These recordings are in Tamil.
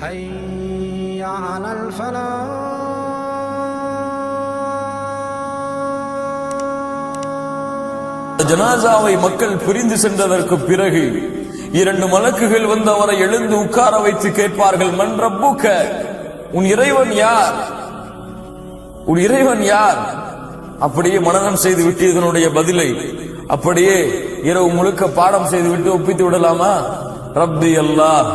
حي على الفلاح. ஜனாசாவை மக்கள் பிரிந்து சென்றதற்கு பிறகு இரண்டு மலக்குகள் வந்து அவரை எழுந்து உட்கார வைத்து கேட்பார்கள், மன் ரப்புக, உன் இறைவன் யார், உன் இறைவன் யார்? அப்படியே மனனம் செய்து விட்டு இதனுடைய பதிலை அப்படியே இரவு முழுக்க பாடம் செய்து விட்டு ஒப்பித்து விடலாமா? ரப்பி அல்லாஹ்.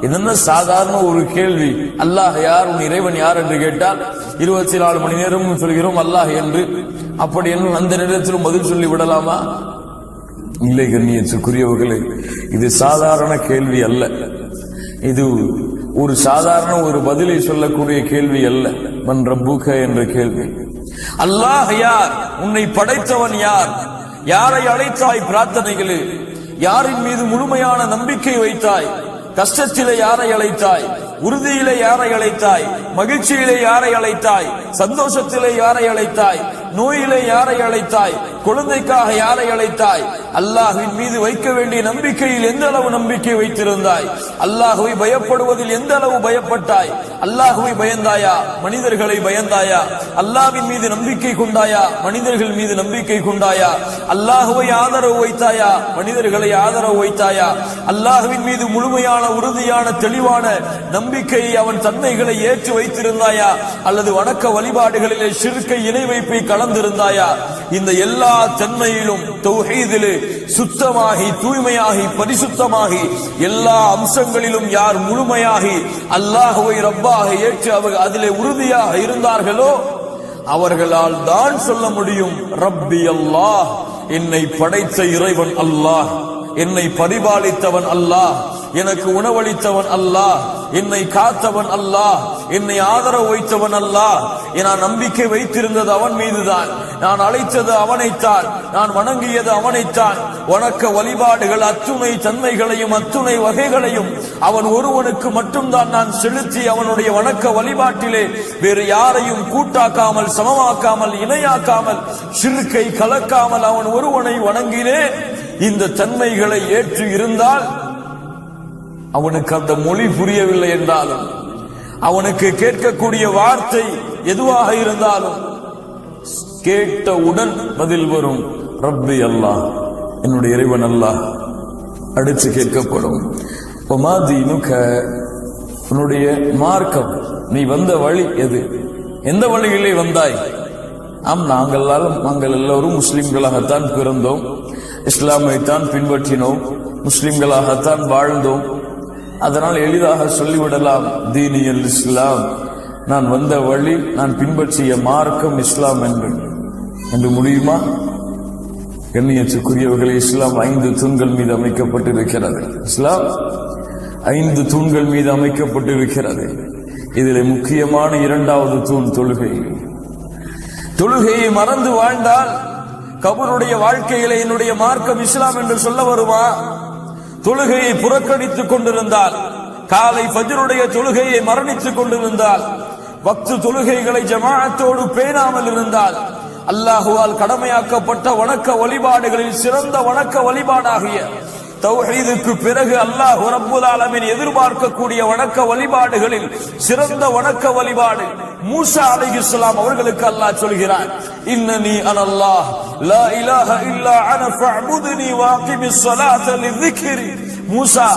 என்ன சாதாரண ஒரு கேள்வி, அல்லாஹ் யார், உன் இறைவன் யார் என்று கேட்டால் 24 மணி நேரமும் சொல்கிறோம் அல்லாஹ் என்று. அப்படி என்ன அந்த நேரத்திலும் பதில் சொல்லி விடலாமா? இல்லை கண்ணியத்திற்குரியவர்களே, இது சாதாரண கேள்வி அல்ல. இது ஒரு சாதாரண ஒரு பதிலை சொல்லக்கூடிய கேள்வி அல்ல. மன் ரப்புக என்ற கேள்வி. அல்லாஹ் யார், உன்னை படைத்தவன் யார், யாரை அழைத்தாய் பிரார்த்தனைகளில், யாரின் மீது முழுமையான நம்பிக்கை வைத்தாய், கஷ்டத்திலே யாரை அழைத்தாய், உறுதியிலே யாரை அழைத்தாய், மகிழ்ச்சியிலே யாரை அழைத்தாய், சந்தோஷத்திலே யாரை அழைத்தாய், நோயிலே யாரை அழைத்தாய், குழந்தைக்காக யாரை அழைத்தாய், அல்லாஹ்வின் மீது வைக்க வேண்டிய நம்பிக்கையில் எந்த அளவு நம்பிக்கை வைத்திருந்தாய், அல்லாஹ்வை பயப்படுவதில் எந்த அளவு பயப்பட்டாய், அல்லாஹ்வை பயந்தாயா, மனிதர்களை பயந்தாயா, அல்லாஹ்வின் மீது நம்பிக்கை கொண்டாயா, மனிதர்கள் மீது நம்பிக்கை கொண்டாயா, அல்லாஹ்வை ஆதரவு வைத்தாயா, மனிதர்களை ஆதரவு வைத்தாயா, அல்லாஹ்வின் மீது முழுமையான உறுதியான தெளிவான நம்பிக்கையை அவன் தன்மைகளை ஏற்று வைத்திருந்தாயா, அல்லது வணக்க வழிபாடுகளிலே ஷிர்கை இணை வைப்பை கலந்திருந்தாயா? இந்த எல்லா தன்மையிலும் தௌஹீதிலே சுத்தமாகி தூய்மையாகி பரிசுத்தமாகி எல்லா அம்சங்களிலும் யார் முழுமையாகி அல்லாஹ்வை ரப்பாக ஏற்று அவர் அதிலே உறுதியாக இருந்தார்களோ அவர்களால் தான் சொல்ல முடியும் ரப்பி அல்லாஹ், என்னை படைத்த இறைவன் அல்லாஹ், என்னை பரிபாலித்தவன் அல்லாஹ், எனக்கு உணவளித்தவன் அல்லாஹ், என்னை காத்தவன் அல்லாஹ், என்னை ஆதரவு வைத்தவன் அல்லாஹ். நான் நம்பிக்கை வைத்திருந்தது அவன் மீதுதான், நான் அழைத்தது அவனைத்தான், நான் வணங்கியது அவனைத்தான். வணக்க வழிபாடுகள் அத்துணை தன்மைகளையும் அத்துணை வகைகளையும் அவன் ஒருவனுக்கு மட்டும்தான் நான் செலுத்தி அவனுடைய வணக்க வழிபாட்டிலே வேறு யாரையும் கூட்டாக்காமல் சமமாக்காமல் இணையாக்காமல் ஷிர்கை கலக்காமல் அவன் ஒருவனை வணங்கினேன். இந்த தன்மைகளை ஏற்று இருந்தால் அவனுக்கு அந்த மொழி புரியவில்லை என்றாலும், அவனுக்கு கேட்கக்கூடிய வார்த்தை எதுவாக இருந்தாலும் கேட்டவுடன் பதில் வரும் ரப்பி அல்லாஹ், என்னுடைய இறைவன் அல்லாஹ். அடுத்து கேட்கப்படும் ஒமாதீனுக, உன்னுடைய மார்க்கம், நீ வந்த வழி எது, எந்த வழியிலே வந்தாய்? நாங்கள் எல்லோரும் முஸ்லிம்களாகத்தான் பிறந்தோம், இஸ்லாமைத்தான் பின்பற்றினோம், முஸ்லிம்களாகத்தான் வாழ்ந்தோம். அதனால் எளிதாக சொல்லிவிடலாம் தீனியல் இஸ்லாம், நான் வந்த வழி, நான் பின்பற்றிய மார்க்கம் இஸ்லாம் என்று முடியுமா? கண்ணியத்துக்குரியவர்களே, இஸ்லாம் 5 தூண்கள் மீது அமைக்கப்பட்டிருக்கிறது. இஸ்லாம் 5 தூண்கள் மீது அமைக்கப்பட்டிருக்கிறது. இதில் முக்கியமான 2வது தூண் தொழுகை. தொழுகையை மறந்து வாழ்ந்தால் கபருடைய வாழ்க்கையிலே என்னுடைய மார்க்கம் இஸ்லாம் என்று சொல்ல வருமா? தொழுகையை புறக்கணித்துக் கொண்டிருந்தால், காலை ஃபஜ்ருடைய தொழுகையை மரணித்துக் கொண்டிருந்தால், வக்து தொழுகைகளை ஜமாஅத்தோடு பேணாமல் இருந்தால், அல்லாஹுவால் கடமையாக்கப்பட்ட வணக்க வழிபாடுகளில் சிறந்த வணக்க வழிபாடாகிய தௌஹீதுக்கு பிறகு அல்லாஹ் ரப்புல் ஆலமீன் எதிர்பார்க்கக்கூடிய வணக்க வழிபாடுகளில் சிறந்த வணக்க வழிபாடு மூசா அலைஹிஸ்ஸலாம் அவர்களுக்கு அல்லாஹ் சொல்கிறார், இன்னனி அனல்லாஹ் லா இலாஹ இல்லா அன ஃபஅபுதுனி வஅகிமிஸ் ஸலாத லிذிக்ரி. மூசா,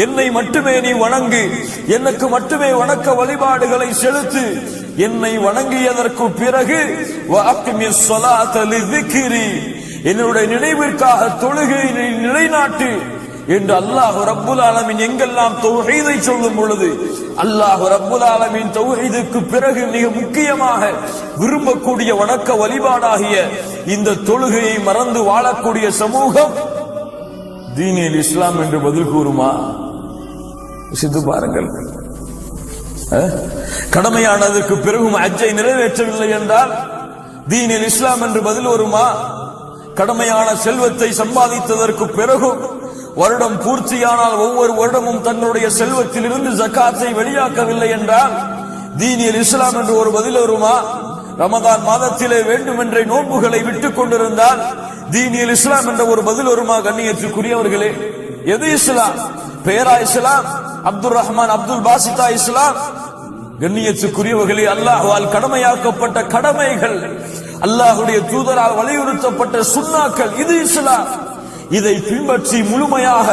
என்னை மட்டுமே நீ வணங்கு, எனக்கு மட்டுமே வணக்க வழிபாடுகளை செலுத்து, என்னை வணங்கியதற்கு பிறகு வஅகிமிஸ் ஸலாத லிذிக்ரி, என்னுடைய நினைவிற்காக தொழுகையை நிலைநாட்டு என்று அல்லாஹ் ரப்புல் ஆலமீன் எங்கெல்லாம் தௌஹீதை சொல்லும் பொழுது அல்லாஹ் ரப்புல் ஆலமீன் தௌஹீதுக்கு பிறகு மிக முக்கியமாக விரும்பக்கூடிய வணக்க வழிபாடாகிய இந்த தொழுகையை மறந்து வாழக்கூடிய சமூகம் தீனில் இஸ்லாம் என்று பதில் கூறுமா? சித்து பாருங்கள். கடமையானதற்கு பிறகும் ஹஜ்ஜை நிறைவேற்றவில்லை என்றால் தீனில் இஸ்லாம் என்று பதில் வருமா? கடமையான செல்வத்தை சம்பாதித்ததற்கு பிறகும் வருடம் பூர்த்தியானால் ஒவ்வொரு வருடமும் தன்னுடைய செல்வத்தில் இருந்து ஜகாத்தை வெளியாக்கவில்லை என்றால் தீனில் இஸ்லாம் என்று ஒரு பதில் வருமா? ரமதான் மாதத்திலே வேண்டுமென்றே நோன்புகளை விட்டுக் கொண்டிருந்தால் தீனில் இஸ்லாம் என்ற ஒரு பதில் வருமா? கண்ணியத்துக்குரியவர்களே, எது இஸ்லாம்? பெயரா இஸ்லாம் அப்துல் ரஹ்மான் அப்துல் பாசித்தா இஸ்லாம். கண்ணியத்துக்குரியவர்களே, அல்லாஹ்வால் கடமையாக்கப்பட்ட கடமைகள், அல்லாஹ்வுடைய தூதரால் வலியுறுத்தப்பட்ட சுன்னாக்கள், இது இஸ்லாம். இதை பின்பற்றி முழுமையாக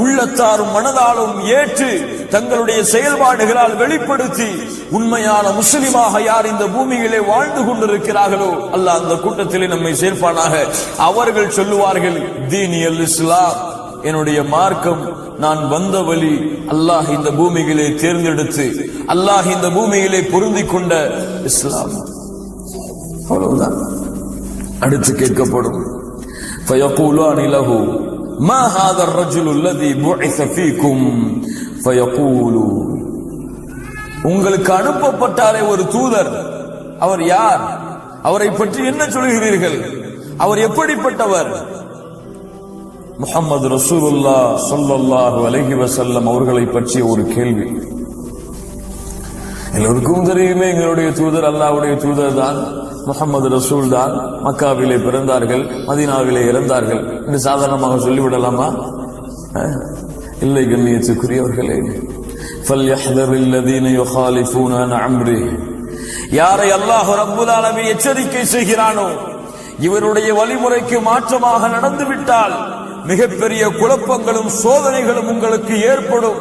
உள்ளத்தாரும் மனதாலும் ஏற்று தங்களுடைய செயல்பாடுகளால் வெளிப்படுத்தி உண்மையான முஸ்லிமாக யார் இந்த பூமியிலே வாழ்ந்து கொண்டிருக்கிறார்களோ அல்லாஹ் அந்த கூட்டத்திலே நம்மை சேர்ப்பானாக. அவர்கள் சொல்லுவார்கள், தீனி அல் இஸ்லாம், என்னுடைய மார்க்கம், நான் வந்த வழி, அல்லாஹ் இந்த பூமியிலே தேர்ந்தெடுத்து அல்லாஹ் இந்த பூமியிலே பொருந்திக் கொண்ட இஸ்லாம். அவ்வளவுதான். அடுத்து கேட்கப்படும், فيقولان له ما هذا الرجل الذي بعث فيكم فيقول, உங்களுக்கு அனுப்பப்பட்டாரே ஒரு தூதர், அவர் யார்? அவரை பற்றி என்ன சொல்கிறீர்கள்? அவர் எப்படிப்பட்டவர்? முஹம்மது ரசூலுல்லாஹ் ஸல்லல்லாஹு அலைஹி வஸல்லம் அவர்களை பற்றிய ஒரு கேள்வி. எல்லோருக்கும் தெரியுமே, எங்களுடைய தூதர் அல்லாஹ்வுடைய தூதர் தான், முஹம்மது ரசூல் தான். மக்காவிலே பிறந்தார்கள், மதீனாவிலே இறந்தார்கள் என்று சாதாரணமாக சொல்லிவிடலாமா? இல்லை கண்ணியத்துக்குரியவர்களே. فَلْيَحْذَرِ الَّذِينَ يُخَالِفُونَ عَنْ أَمْرِهِ, யாரை அல்லாஹ் ரப்புல் ஆலமீன் எச்சரிக்கை செய்கிறானோ, இவருடைய வழிமுறைக்கு மாற்றமாக நடந்துவிட்டால் மிகப்பெரிய குழப்பங்களும் சோதனைகளும் உங்களுக்கு ஏற்படும்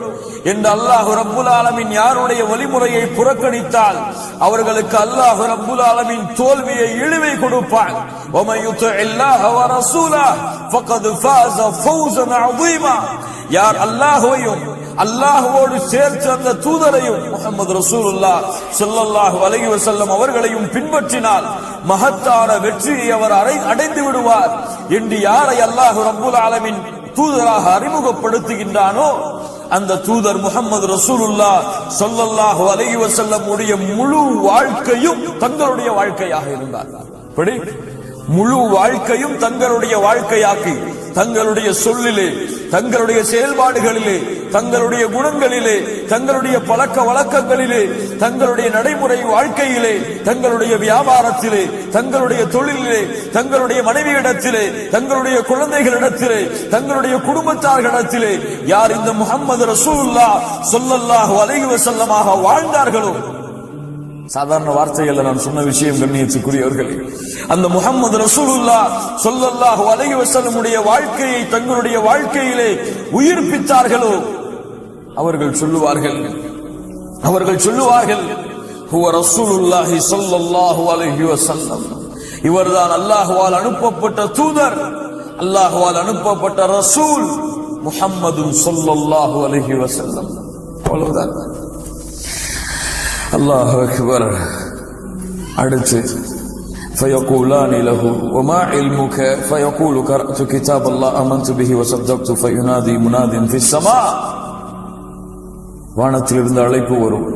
என்று அல்லாஹ் ரப்புல் ஆலமீன் யாருடைய வழிமுறையை புறக்கணித்தால் அவர்களுக்கு அல்லாஹ் ரப்புல் ஆலமீன் தோல்வியை இழிவை கொடுப்பான். وَمَن يُطِعِ اللَّهَ وَرَسُولَهُ فَقَدْ فَازَ فَوْزًا عَظِيمًا, யார் அல்லாஹ்வையும் அல்லாஹ்வோடு சேர்த்து அந்த தூதரையும் முஹம்மது ரசூலுல்லாஹ் ஸல்லல்லாஹு அலைஹி வஸல்லம் அவர்களையும் பின்பற்றினால் மகத்தான வெற்றியை அவர் அடைந்து விடுவார் என்று யாரை அல்லாஹ் ரப்புல் ஆலமீன் தூதராக அறிமுகப்படுத்துகின்றானோ அந்த தூதர் முஹம்மது ரசூலுல்லாஹ் ஸல்லல்லாஹு அலைஹி வஸல்லம் உடைய முழு வாழ்க்கையும் தங்களுடைய வாழ்க்கையாக இருந்தார். முழு வாழ்க்கையும் தங்களுடைய வாழ்க்கையாக்கி தங்களுடைய சொல்லிலே, தங்களுடைய செயல்பாடுகளிலே, தங்களுடைய குணங்களிலே, தங்களுடைய பழக்க வழக்கங்களிலே, தங்களுடைய நடைமுறை வாழ்க்கையிலே, தங்களுடைய வியாபாரத்திலே, தங்களுடைய தொழிலிலே, தங்களுடைய மனைவியிடத்திலே, தங்களுடைய குழந்தைகளிடத்திலே, தங்களுடைய குடும்பத்தார்களிடத்திலே யார் இந்த முஹம்மது ரசூலுல்லாஹ் ஸல்லல்லாஹு அலைஹி வஸல்லமாக வாழ்ந்தார்களோ, சாதாரண வார்த்தைகள் நான் சொன்ன விஷயம் கண்ணியத்துக்குரியவர்களே, அந்த முஹம்மது ரசூலுல்லாஹ் ஸல்லல்லாஹு அலைஹி வஸல்லம் உடைய வாழ்க்கையை தங்களுடைய வாழ்க்கையிலே உயிர்ப்பித்தார்களோ அவர்கள் சொல்லுவார்கள் ஹுவ ரசூலுல்லாஹி ஸல்லல்லாஹு அலைஹி வஸல்லம், இவர்தான் அல்லாஹ்வால் அனுப்பப்பட்ட தூதர், அல்லாஹ்வால் அனுப்பப்பட்ட ரசூல் முஹம்மது ஸல்லல்லாஹு அலைஹி வஸல்லம். அவ்வளவுதான். அல்லாஹு அக்பர். அடுத்து فيقولان له وما علمك فيقول قرأت كتاب الله آمنت به وصدقت فينادي مناد في السماء, வானத்திலிருந்து அழைப்பு வரும்,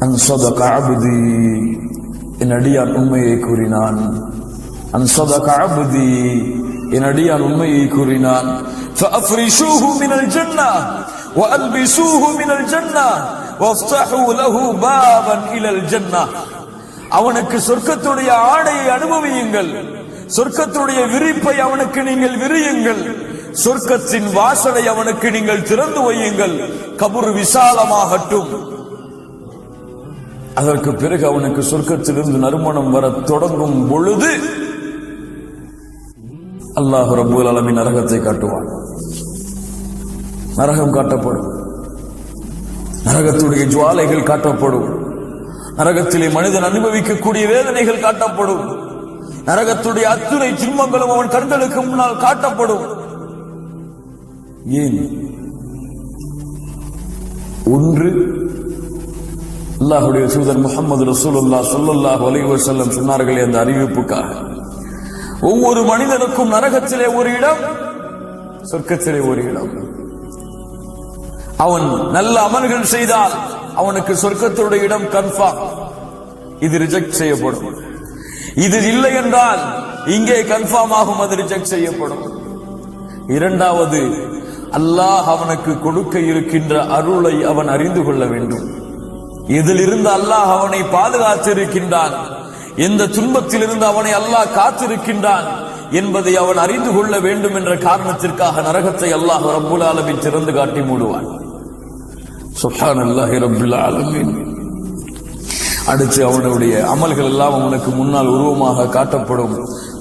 அன் ஸதக அப்தி, என் அடியான் உண்மையை கூறினான், அன் ஸதக அப்தி, என் அடியான் உண்மையை கூறினான், فأفرشوه من الجنة وألبسوه من الجنة وافتحوا له بابا إلى الجنة, அவனுக்கு சொர்க்கத்துடைய ஆடையை அனுபவியுங்கள், சொர்க்கத்துடைய விரிப்பை அவனுக்கு நீங்கள் விரியுங்கள், சொர்க்கத்தின் வாசலை அவனுக்கு நீங்கள் திறந்து வையுங்கள், கபர் விசாலமாகட்டும். அதற்கு பிறகு அவனுக்கு சொர்க்கத்திலிருந்து நறுமணம் வர தொடங்கும் பொழுது அல்லாஹ் ரப்பல் ஆலமீன் நரகத்தை காட்டுவான். நரகம் காட்டப்படும், நரகத்துடைய ஜுவாலைகள் காட்டப்படும், நரகத்திலே மனிதன் அனுபவிக்கக்கூடிய வேதனைகள் காட்டப்படும், நரகத்துடைய அத்துணை துன்பங்களும் அவன் கண்களுக்கு முன்னால் காட்டப்படும். ஏன்? ஒன்று, அல்லாஹ்வுடைய தூதர் முஹம்மது ரசூலுல்லாஹ் ஸல்லல்லாஹு அலைஹி வஸல்லம் சொன்னார்களே அந்த அறிவிப்புக்காக. ஒவ்வொரு மனிதனுக்கும் நரகத்திலே ஒரு இடம், சொர்க்கத்திலே ஒரு இடம். அவன் நல்ல அமல்கள் செய்தால் அவனுக்கு சொர்க்கத்துடைய இடம் கன்ஃபார்ம், இது ரிஜெக்ட் செய்யப்படும். இது இல்லை என்றால் இங்கே கன்ஃபார்ம் ஆகும், அது ரிஜெக்ட் செய்யப்படும். இரண்டாவது, அல்லாஹ் அவனுக்கு கொடுக்க இருக்கின்ற அருளை அவன் அறிந்து கொள்ள வேண்டும். இதிலிருந்து அல்லாஹ் அவனை பாதுகாத்திருக்கின்றான், எந்த துன்பத்திலிருந்து அவனை அல்லாஹ் காத்திருக்கின்றான் என்பதை அவன் அறிந்து கொள்ள வேண்டும் என்ற காரணத்திற்காக நரகத்தை அல்லாஹ் ரப்புல் ஆலமீன் திறந்து காட்டி மூடுவான். சுப்ஹானல்லாஹி ரப்பில் ஆலமீன். அடுத்து அவனுடைய அமல்கள் எல்லாம் அவனுக்கு முன்னால் உருவமாக காட்டப்படும்.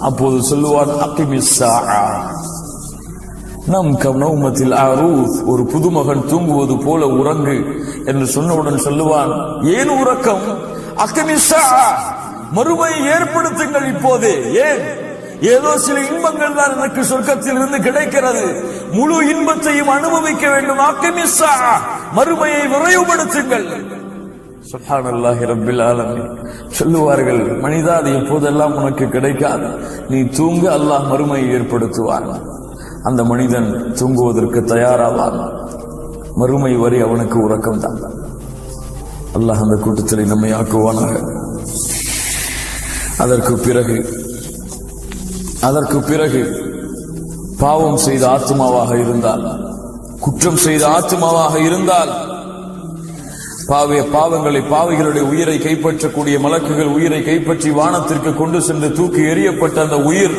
அப்போது சொல்லுவான், அகிமிஸ் ஸாஆ, நம் கனௌமத்தில் அரூஸ், ஒரு புதுமகன் தூங்குவது போல உறங்கு என்று சொன்னவுடன் சொல்லுவான், ஏன் உறக்கம்? அகிமிஸ் ஸாஆ, மறுமையை ஏற்படுத்துங்கள் இப்போதே. ஏன்? ஏதோ சில இன்பங்கள் தான் எனக்கு சொர்க்கத்தில் இருந்து கிடைக்கிறது, முழு இன்பத்தையும் அனுபவிக்க வேண்டும். அகிமிஸ் ஸாஆ, மறுமையை விரைவுபடுத்துங்கள். சுப்ஹானல்லாஹி ரப்பில் ஆலமீன். சொல்லுவார்கள், மனிதா, அது எப்போதெல்லாம் உனக்கு கிடைக்காது, நீ தூங்க, அல்லாஹ் மறுமையை ஏற்படுத்துவான். அந்த மனிதன் தூங்குவதற்கு தயாராவான். மறுமை வரை அவனுக்கு உறக்கம் தான். அல்லாஹ் அந்த கூட்டத்தில் நம்மை ஆக்குவானாக. அதற்கு பிறகு பாவம் செய்த ஆத்மாவாக இருந்தால், குற்றம் செய்த ஆத்மாவாக இருந்தால், பாவிகளுடைய உயிரை கைப்பற்றக்கூடிய மலக்குகள் உயிரை கைப்பற்றி வானத்திற்கு கொண்டு சென்று தூக்கி எறியப்பட்ட அந்த உயிர்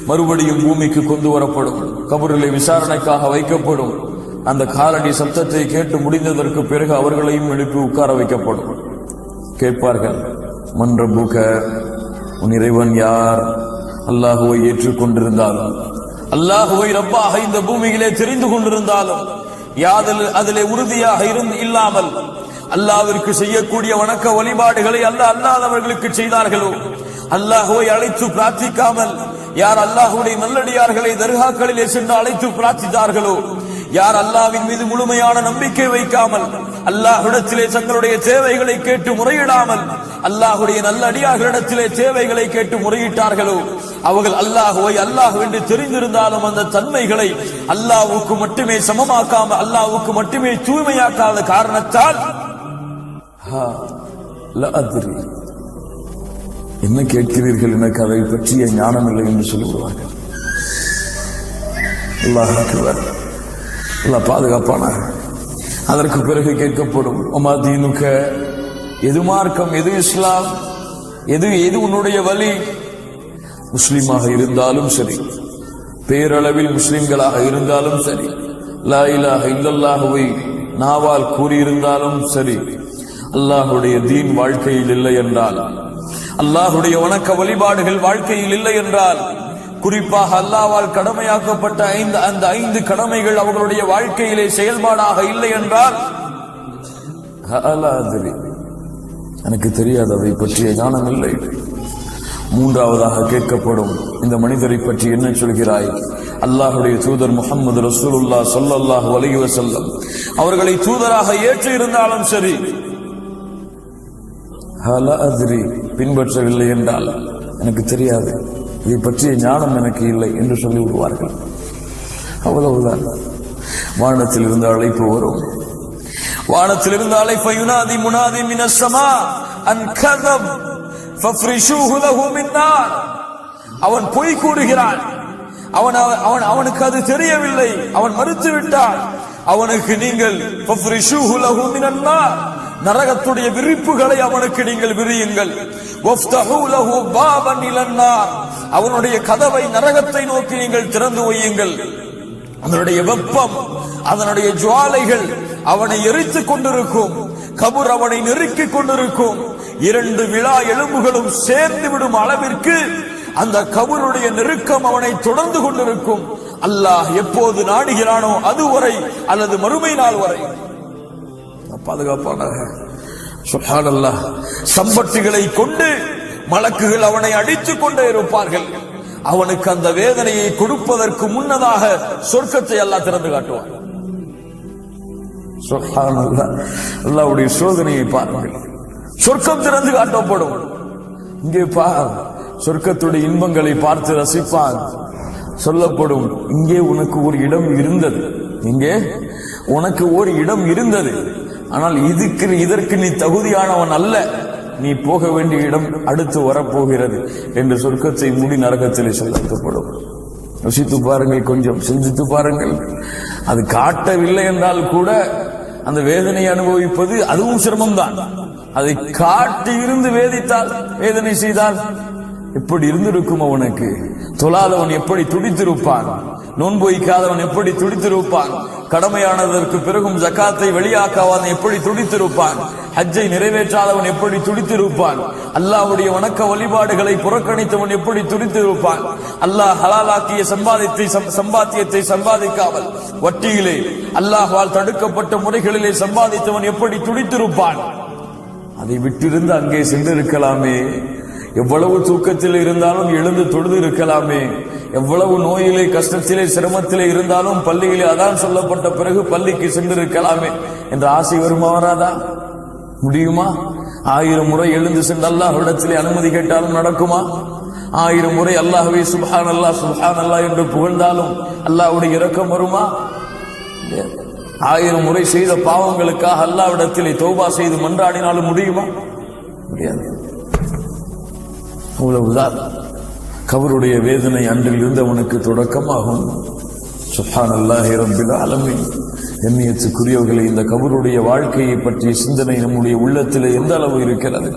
மறுபடியும் பூமிக்கு கொண்டு வரப்படும். கபரிலே விசாரணைக்காக வைக்கப்படும். அந்த காலடி சத்தத்தை கேட்டு முடிந்ததற்கு பிறகு அவர்களையும் எழுப்பி உட்கார வைக்கப்படும். கேட்பார்கள், மன் ரப்புக, உன் இறைவன் யார்? அல்லாஹுவை ஏற்றுக்கொண்டிருந்தாலும், அல்லாஹுவை ரப்பாக இந்த பூமியிலே தெரிந்து கொண்டிருந்தாலும், அதிலே உறுதியாக இல்லாமல் அல்லாஹ்விற்கு செய்யக்கூடிய வணக்க வழிபாடுகளை அல்லாதவர்களுக்கு செய்தார்களோ, அல்லாஹுவை அழைத்து பிரார்த்திக்காமல் யார் அல்லாஹுடைய நல்லடியார்களை தர்காக்களிலே சென்று அழைத்து பிரார்த்தித்தார்களோ, யார் அல்லாஹ்வின் மீது முழுமையான நம்பிக்கை வைக்காமல் அல்லாஹ்விடத்திலே தங்களுடைய தேவைகளை கேட்டு முறையிடாமல் அல்லாஹுடைய நல்லடியார்களிடத்திலே தேவைகளை கேட்டு முறையிட்டார்களோ, அவர்கள் அல்லாஹுவை என்று தெரிந்திருந்தாலும் அந்த தன்மைகளை அல்லாஹ்வுக்கு மட்டுமே சமமாக்காமல், அல்லாஹ்வுக்கு மட்டுமே தூய்மையாக்காத காரணத்தால் என்ன கேட்கிறீர்கள், எனக்கு அதை பற்றிய ஞானம் இல்லை என்று சொல்லிவிடுவார்கள். அல்லாஹ் பாதுகாப்பானாக. அதற்கு பிறகு கேட்கப்படும், உமா தீனுக, எது மார்க்கம், எது இஸ்லாம், எது உன்னுடைய வழி? முஸ்லிமாக இருந்தாலும் சரி, பேரளவில் முஸ்லிம்களாக இருந்தாலும் சரி, லா இலாஹ இல்லல்லாஹுவை நாவால் கூறியிருந்தாலும் சரி, அல்லாஹுடைய தீன் வாழ்க்கையில் இல்லை என்றால், அல்லாஹுடைய வணக்க வழிபாடுகள் வாழ்க்கையில் இல்லை என்றால், குறிப்பாக அல்லாஹ்வால் கடமையாக்கப்பட்ட அந்த 5 கடமைகள் அவர்களுடைய வாழ்க்கையிலே செயல்பாடாக இல்லை என்றால், எனக்கு தெரியாது, அதை பற்றிய ஞானம் இல்லை. மூன்றாவதாக கேட்கப்படும், இந்த மனிதரை பற்றி என்ன சொல்கிறாய்? அல்லாஹுடைய தூதர் முஹம்மது ரசூலுல்லாஹ் ஸல்லல்லாஹு அலைஹி வஸல்லம் அவர்களை தூதராக ஏற்று இருந்தாலும் சரி, பின்பற்றவில்லை என்றால், எனக்கு தெரியாது, இதை பற்றிய ஞானம் எனக்கு இல்லை என்று சொல்லி விடுவார்கள். அவ்வளவுதான். வானத்தில் இருந்த அழைப்பு வரும். வானத்தில் இருந்த அழைப்பை யுனாதி முனாதி மினஸ் ஸமா அன் கதப் ஃபஃப்ரிஷூஹு லஹு மின் நார். அவன் பொய் கூறுகிறான், அவனுக்கு அது தெரியவில்லை, அவன் மறுத்து விட்டான். அவனுக்கு நீங்கள் ஃபஃப்ரிஷூஹு லஹு மினன் நார், நரகத்துடைய விரிப்புகளை அவனுக்கு நீங்கள் விரியுங்கள். வஃப்தஹூ லஹு பாபன் இலன் நார், அவனுடைய கதவை நரகத்தை நோக்கி நீங்கள் திறந்து வையுங்கள். அதனுடைய வெப்பம், அதனுடைய ஜுவாலைகள் அவனை எரித்துக் கொண்டிருக்கும். கபர் அவனை நெருக்கிக் கொண்டிருக்கும். 2 விழா எலும்புகளும் சேர்ந்து விடும் அளவிற்கு அந்த கபருடைய நெருக்கம் அவனை தொடர்ந்து கொண்டிருக்கும். அல்லாஹ் எப்போது நாடுகிறானோ அதுவரை, அல்லது மறுமை நாள் வரை. பாதுகாப்பானாக. சுப்ஹானல்லாஹ். சம்பட்டுகளை கொண்டு மலக்குகள் அவனை அடித்துக் கொண்டே இருப்பார்கள். அவனுக்கு அந்த வேதனையை கொடுப்பதற்கு முன்னதாக சொர்க்கத்தை அல்லாஹ் திறந்து காட்டுவான். சுப்ஹானல்லாஹ். அல்லாஹ்வுடைய சோதனையை பாருங்கள். சொர்க்கம் திறந்து காட்டப்படும். இங்கே பார், சொர்க்கத்துடைய இன்பங்களை பார்த்து ரசிப்பான். சொல்லப்படும், இங்கே உனக்கு ஒரு இடம் இருந்தது, இங்கே உனக்கு ஒரு இடம் இருந்தது, ஆனால் இதற்கு நீ தகுதியானவன் அல்ல, நீ போக வேண்டிய இடம் அடுத்து வரப்போகிறது என்று சொர்க்கத்தை மூடி நரகத்திலே செலுத்தப்படும். யோசித்து பாருங்கள், கொஞ்சம் சிந்தித்து பாருங்கள். அது காட்டவில்லை என்றால் கூட அந்த வேதனையை அனுபவிப்பது அதுவும் சிரமம்தான். அதை காட்டி இருந்து வேதித்தால், வேதனை செய்தால் எப்படி இருந்திருக்கும் அவனுக்கு? தொழாதவன் எப்படி துடித்திருப்பான், நோன்பு வைக்காதவன் எப்படி துடித்திருப்பான், கடமையானதற்கு பிறகும் ஜகாத்தை வெளியாக்காதவன் எப்படி துடித்திருப்பான், ஹஜ்ஜை நிறைவேற்றாதவன் எப்படி துடித்திருப்பான், அல்லாஹ்வுடைய வணக்க வழிபாடுகளை புறக்கணித்தவன் எப்படி துடித்திருப்பான், அல்லாஹ் ஹலாலாக்கிய சம்பாத்தியத்தை சம்பாதிக்காமல் வட்டியிலே அல்லாஹ்வால் தடுக்கப்பட்ட முறைகளிலே சம்பாதித்தவன் எப்படி துடித்திருப்பான். அதை விட்டிருந்து அங்கே சென்றிருக்கலாமே. எவ்வளவு தூக்கத்தில் இருந்தாலும் எழுந்து தொழுது இருக்கலாமே. எவ்வளவு நோயிலே கஷ்டத்திலே சிரமத்திலே இருந்தாலும் பள்ளியிலே அதான் சொல்லப்பட்ட பிறகு பள்ளிக்கு சென்றிருக்கலாமே என்ற ஆசை வருமா வராதா? முடியுமா? 1000 முறை எழுந்து சென்று அல்லாஹ்விடத்திலே அனுமதி கேட்டாலும் நடக்குமா? 1000 முறை அல்லாஹ்வை சுப்ஹான் அல்லாஹ் சுப்ஹான் அல்லாஹ் என்று புகழ்ந்தாலும் அல்லாஹ்வுடைய இரக்கம் வருமா? 1000 முறை செய்த பாவங்களுக்காக அல்லாஹ்விடத்திலே தௌபா செய்து மன்றாடினாலும் முடியுமா? முடியாது. அவ்வளவுதான். கபருடைய வேதனை அன்றில் இருந்தவனுக்கு தொடக்கமாகும். சுப்ஹானல்லாஹி ரப்பில் ஆலமீன். கண்ணியத்துக்குரியவர்களை, இந்த கபருடைய வாழ்க்கையை பற்றிய சிந்தனை நம்முடைய உள்ளத்திலே எந்த அளவு இருக்கிறது?